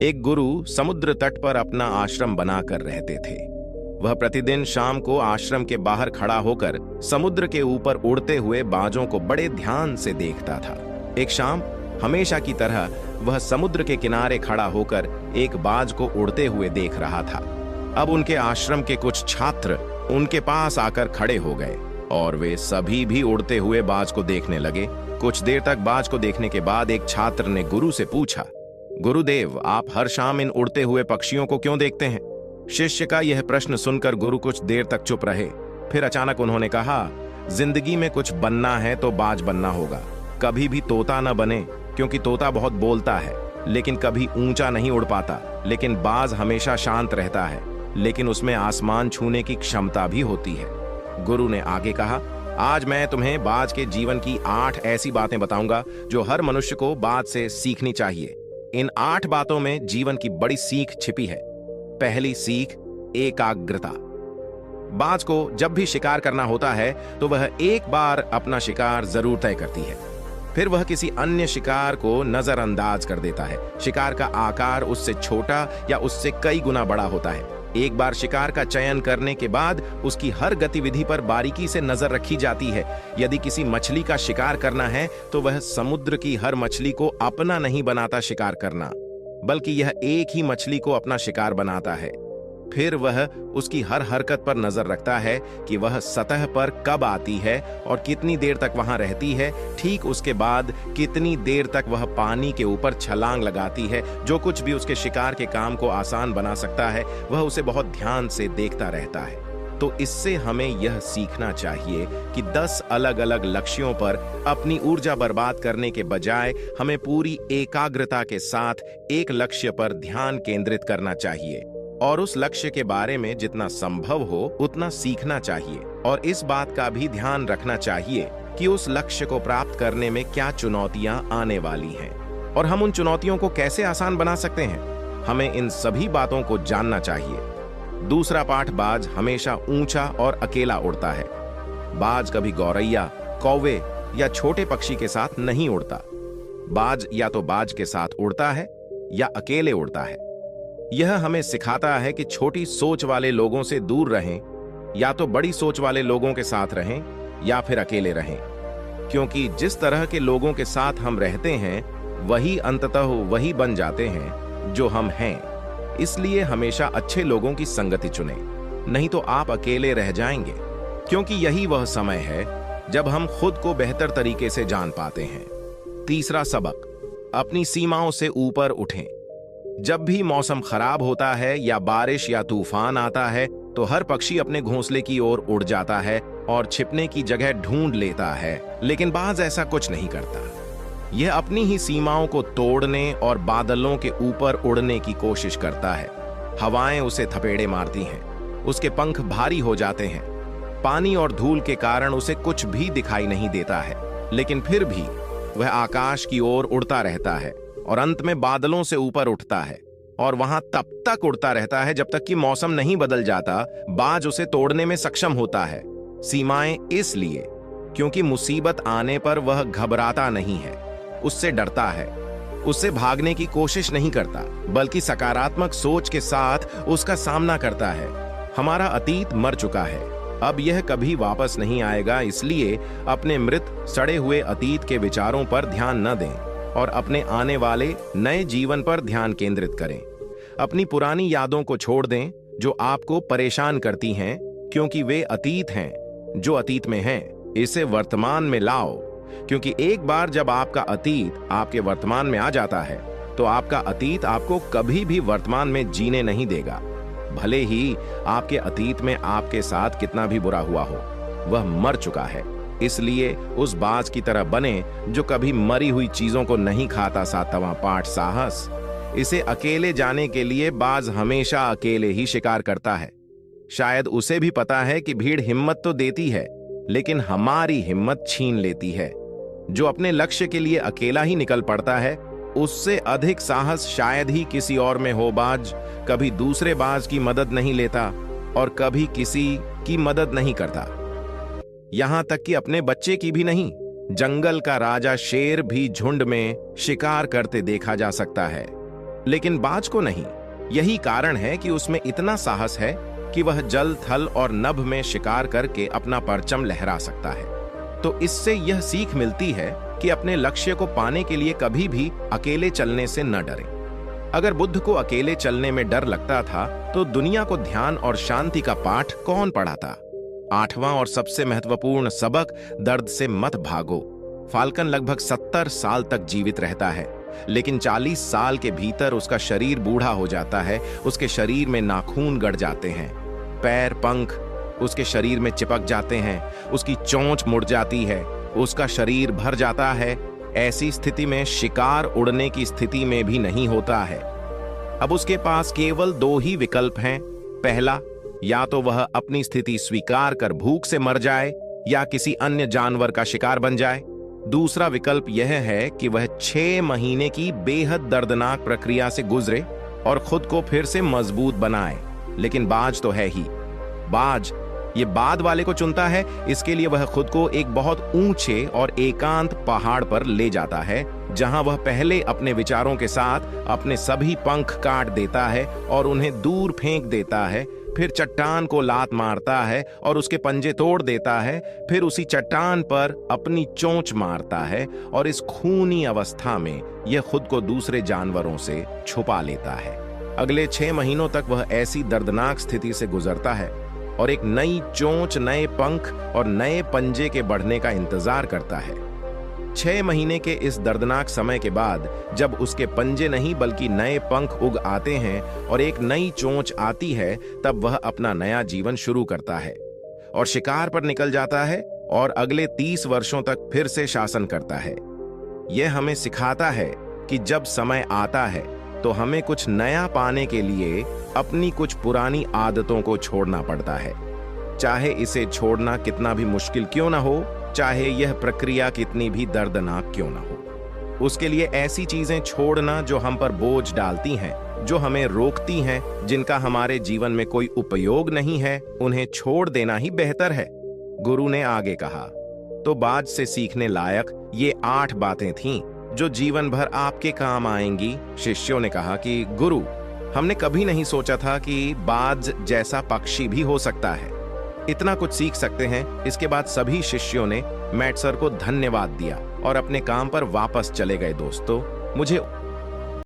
एक गुरु समुद्र तट पर अपना आश्रम बनाकर रहते थे। वह प्रतिदिन शाम को आश्रम के बाहर खड़ा होकर समुद्र के ऊपर उड़ते हुए बाजों को बड़े ध्यान से देखता था। एक शाम हमेशा की तरह वह समुद्र के किनारे खड़ा होकर एक बाज को उड़ते हुए देख रहा था। अब उनके आश्रम के कुछ छात्र उनके पास आकर खड़े हो गए और वे सभी भी उड़ते हुए बाज को देखने लगे। कुछ देर तक बाज को देखने के बाद एक छात्र ने गुरु से पूछा, गुरुदेव, आप हर शाम इन उड़ते हुए पक्षियों को क्यों देखते हैं? शिष्य का यह प्रश्न सुनकर गुरु कुछ देर तक चुप रहे। फिर अचानक उन्होंने कहा, जिंदगी में कुछ बनना है तो बाज बनना होगा। कभी भी तोता न बने, क्योंकि तोता बहुत बोलता है लेकिन कभी ऊंचा नहीं उड़ पाता। लेकिन बाज हमेशा शांत रहता है, लेकिन उसमें आसमान छूने की क्षमता भी होती है। गुरु ने आगे कहा, आज मैं तुम्हें बाज के जीवन की 8 ऐसी बातें बताऊंगा जो हर मनुष्य को बाज से सीखनी चाहिए। इन 8 बातों में जीवन की बड़ी सीख छिपी है। पहली सीख, एकाग्रता। बाज को जब भी शिकार करना होता है तो वह एक बार अपना शिकार जरूर तय करती है, फिर वह किसी अन्य शिकार को नजरअंदाज कर देता है। शिकार का आकार उससे छोटा या उससे कई गुना बड़ा होता है। एक बार शिकार का चयन करने के बाद उसकी हर गतिविधि पर बारीकी से नजर रखी जाती है। यदि किसी मछली का शिकार करना है तो वह समुद्र की हर मछली को अपना नहीं बनाता शिकार करना, बल्कि यह एक ही मछली को अपना शिकार बनाता है। फिर वह उसकी हर हरकत पर नजर रखता है कि वह सतह पर कब आती है और कितनी देर तक वहां रहती है। ठीक उसके बाद कितनी देर तक वह पानी के ऊपर छलांग लगाती है। जो कुछ भी उसके शिकार के काम को आसान बना सकता है वह उसे बहुत ध्यान से देखता रहता है। तो इससे हमें यह सीखना चाहिए कि 10 अलग अलग लक्ष्यों पर अपनी ऊर्जा बर्बाद करने के बजाय हमें पूरी एकाग्रता के साथ एक लक्ष्य पर ध्यान केंद्रित करना चाहिए और उस लक्ष्य के बारे में जितना संभव हो उतना सीखना चाहिए। और इस बात का भी ध्यान रखना चाहिए कि उस लक्ष्य को प्राप्त करने में क्या चुनौतियां आने वाली हैं और हम उन चुनौतियों को कैसे आसान बना सकते हैं। हमें इन सभी बातों को जानना चाहिए। दूसरा पाठ, बाज हमेशा ऊंचा और अकेला उड़ता है। बाज कभी गौरैया, कौवे या छोटे पक्षी के साथ नहीं उड़ता। बाज या तो बाज के साथ उड़ता है या अकेले उड़ता है। यह हमें सिखाता है कि छोटी सोच वाले लोगों से दूर रहें, या तो बड़ी सोच वाले लोगों के साथ रहें या फिर अकेले रहें, क्योंकि जिस तरह के लोगों के साथ हम रहते हैं वही अंततः वही बन जाते हैं जो हम हैं। इसलिए हमेशा अच्छे लोगों की संगति चुनें, नहीं तो आप अकेले रह जाएंगे, क्योंकि यही वह समय है जब हम खुद को बेहतर तरीके से जान पाते हैं। तीसरा सबक, अपनी सीमाओं से ऊपर उठें। जब भी मौसम खराब होता है या बारिश या तूफान आता है तो हर पक्षी अपने घोंसले की ओर उड़ जाता है और छिपने की जगह ढूंढ लेता है, लेकिन बाज ऐसा कुछ नहीं करता। यह अपनी ही सीमाओं को तोड़ने और बादलों के ऊपर उड़ने की कोशिश करता है। हवाएं उसे थपेड़े मारती हैं, उसके पंख भारी हो जाते हैं, पानी और धूल के कारण उसे कुछ भी दिखाई नहीं देता है, लेकिन फिर भी वह आकाश की ओर उड़ता रहता है और अंत में बादलों से ऊपर उठता है और वहां तब तक उड़ता रहता है जब तक कि मौसम नहीं बदल जाता। बाज उसे तोड़ने में सक्षम होता है। सीमाएं इसलिए क्योंकि मुसीबत आने पर वह घबराता नहीं है, उससे डरता है, उससे भागने की कोशिश नहीं करता, बल्कि सकारात्मक सोच के साथ उसका सामना करता है। हमारा अतीत मर चुका है, अब यह कभी वापस नहीं आएगा। इसलिए अपने मृत सड़े हुए अतीत के विचारों पर ध्यान न दें और अपने आने वाले नए जीवन पर ध्यान केंद्रित करें। अपनी पुरानी यादों को छोड़ दें जो आपको परेशान करती हैं, क्योंकि वे अतीत हैं जो अतीत में हैं। इसे वर्तमान में लाओ, क्योंकि एक बार जब आपका अतीत आपके वर्तमान में आ जाता है तो आपका अतीत आपको कभी भी वर्तमान में जीने नहीं देगा। भले ही आपके अतीत में आपके साथ कितना भी बुरा हुआ हो, वह मर चुका है। इसलिए उस बाज की तरह बने जो कभी मरी हुई चीजों को नहीं खाता। सातवां पाठ, साहस। इसे अकेले जाने के लिए बाज हमेशा अकेले ही शिकार करता है। शायद उसे भी पता है कि भीड़ हिम्मत तो देती है, लेकिन हमारी हिम्मत छीन लेती है। जो अपने लक्ष्य के लिए अकेला ही निकल पड़ता है, उससे अधिक साहस शायद ही किसी और में हो। बाज कभी दूसरे बाज की मदद नहीं लेता और कभी किसी की मदद नहीं करता, यहां तक कि अपने बच्चे की भी नहीं। जंगल का राजा शेर भी झुंड में शिकार करते देखा जा सकता है, लेकिन बाज को नहीं। यही कारण है कि उसमें इतना साहस है कि वह जल, थल और नभ में शिकार करके अपना परचम लहरा सकता है। तो इससे यह सीख मिलती है कि अपने लक्ष्य को पाने के लिए कभी भी अकेले चलने से न डरें। अगर बुद्ध को अकेले चलने में डर लगता था तो दुनिया को ध्यान और शांति का पाठ कौन पढ़ाता। 8वां और सबसे महत्वपूर्ण सबक, दर्द से मत भागो। फाल्कन लगभग 70 साल तक जीवित रहता है, लेकिन 40 साल के भीतर उसका शरीर बूढ़ा हो जाता है। उसके शरीर में नाखून गड़ जाते हैं, पैर, पंख उसके शरीर में चिपक जाते हैं, उसकी चोंच मुड़ जाती है, उसका शरीर भर जाता है। ऐसी स्थिति में शिकार उड़ने की स्थिति में भी नहीं होता है। अब उसके पास केवल 2 ही विकल्प हैं। पहला, या तो वह अपनी स्थिति स्वीकार कर भूख से मर जाए या किसी अन्य जानवर का शिकार बन जाए। दूसरा विकल्प यह है कि वह 6 महीने की बेहद दर्दनाक प्रक्रिया से गुजरे और खुद को फिर से मजबूत बनाए। लेकिन बाज तो है ही। बाज ये बाद वाले को चुनता है। इसके लिए वह खुद को एक बहुत ऊंचे और एकांत पहाड़ पर ले जाता है, जहां वह पहले अपने विचारों के साथ अपने सभी पंख काट देता है और उन्हें दूर फेंक देता है। फिर चट्टान को लात मारता है और उसके पंजे तोड़ देता है। फिर उसी चट्टान पर अपनी चोंच मारता है और इस खूनी अवस्था में यह खुद को दूसरे जानवरों से छुपा लेता है। अगले 6 महीनों तक वह ऐसी दर्दनाक स्थिति से गुजरता है और एक नई चोंच, नए पंख और नए पंजे के बढ़ने का इंतजार करता है। 6 महीने के इस दर्दनाक समय के बाद जब उसके पंजे नहीं बल्कि नए पंख उग आते हैं और एक नई चोंच आती है, तब वह अपना नया जीवन शुरू करता है और शिकार पर निकल जाता है और अगले 30 वर्षों तक फिर से शासन करता है। यह हमें सिखाता है कि जब समय आता है तो हमें कुछ नया पाने के लिए अपनी कुछ पुरानी आदतों को छोड़ना पड़ता है, चाहे इसे छोड़ना कितना भी मुश्किल क्यों ना हो, चाहे यह प्रक्रिया कितनी भी दर्दनाक क्यों ना हो। उसके लिए ऐसी चीजें छोड़ना जो हम पर बोझ डालती हैं, जो हमें रोकती हैं, जिनका हमारे जीवन में कोई उपयोग नहीं है, उन्हें छोड़ देना ही बेहतर है। गुरु ने आगे कहा, तो बाज से सीखने लायक ये 8 बातें थीं जो जीवन भर आपके काम आएंगी। शिष्यों ने कहा कि गुरु, हमने कभी नहीं सोचा था कि बाज जैसा पक्षी भी हो सकता है, इतना कुछ सीख सकते हैं। इसके बाद सभी शिष्यों ने मैट सर को धन्यवाद दिया और अपने काम पर वापस चले गए। दोस्तों, मुझे